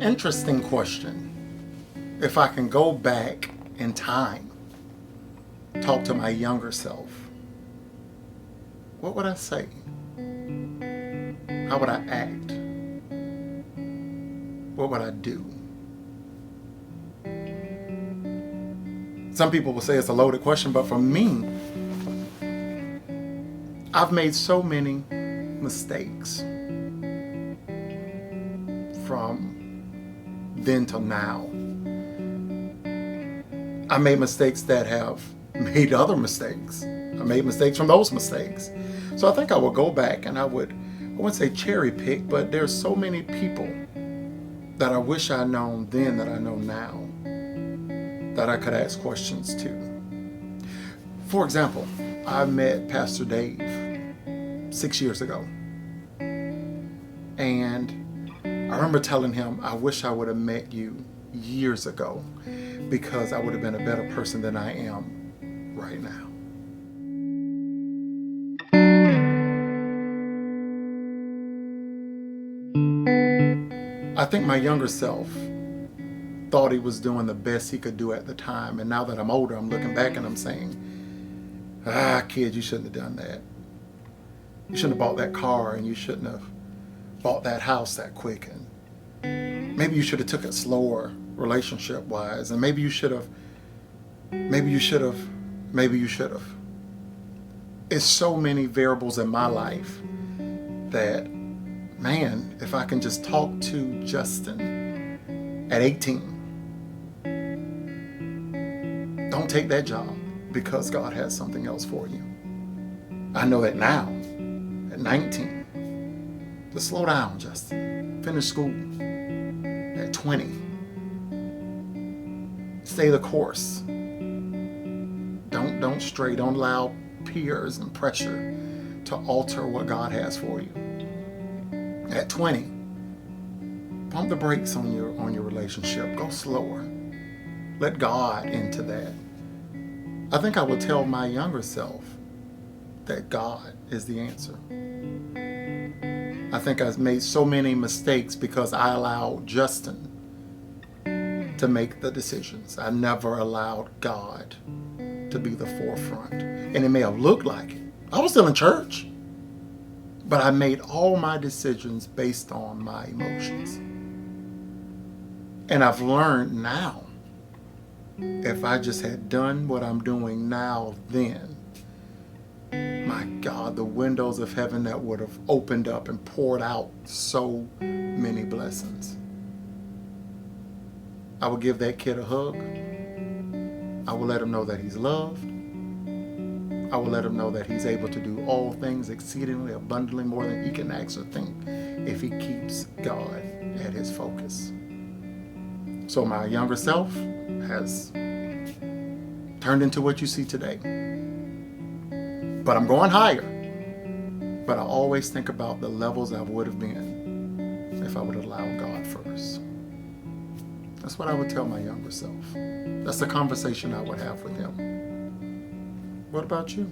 Interesting question. If I can go back in time, talk to my younger self, what would I say? How would I act? What would I do? Some people will say it's a loaded question, but for me, I've made so many mistakes from then till now. I made mistakes that have made other mistakes. I made mistakes from those mistakes. So I think I would go back and I wouldn't say cherry pick, but there's so many people that I wish I'd known then that I know now that I could ask questions to. For example, I met Pastor Dave 6 years ago. And I remember telling him, I wish I would have met you years ago because I would have been a better person than I am right now. I think my younger self thought he was doing the best he could do at the time. And now that I'm older, I'm looking back and I'm saying, kid, you shouldn't have done that. You shouldn't have bought that car, and you shouldn't have bought that house that quick. And maybe you should have took it slower relationship wise. And maybe you should have. It's so many variables in my life that, man, if I can just talk to Justin at 18, don't take that job because God has something else for you. I know that now, at 19. Just slow down, Justin. Finish school at 20. Stay the course. Don't stray. Don't allow peers and pressure to alter what God has for you. At 20, pump the brakes on your relationship. Go slower. Let God into that. I think I would tell my younger self that God is the answer. I think I've made so many mistakes because I allowed Justin to make the decisions. I never allowed God to be the forefront. And it may have looked like it. I was still in church. But I made all my decisions based on my emotions. And I've learned now, if I just had done what I'm doing now then, my God, the windows of heaven that would have opened up and poured out so many blessings. I would give that kid a hug. I will let him know that he's loved. I will let him know that he's able to do all things exceedingly abundantly more than he can ask or think if he keeps God at his focus. So my younger self has turned into what you see today. But I'm going higher. But I always think about the levels I would have been if I would have allowed God first. That's what I would tell my younger self. That's the conversation I would have with him. What about you?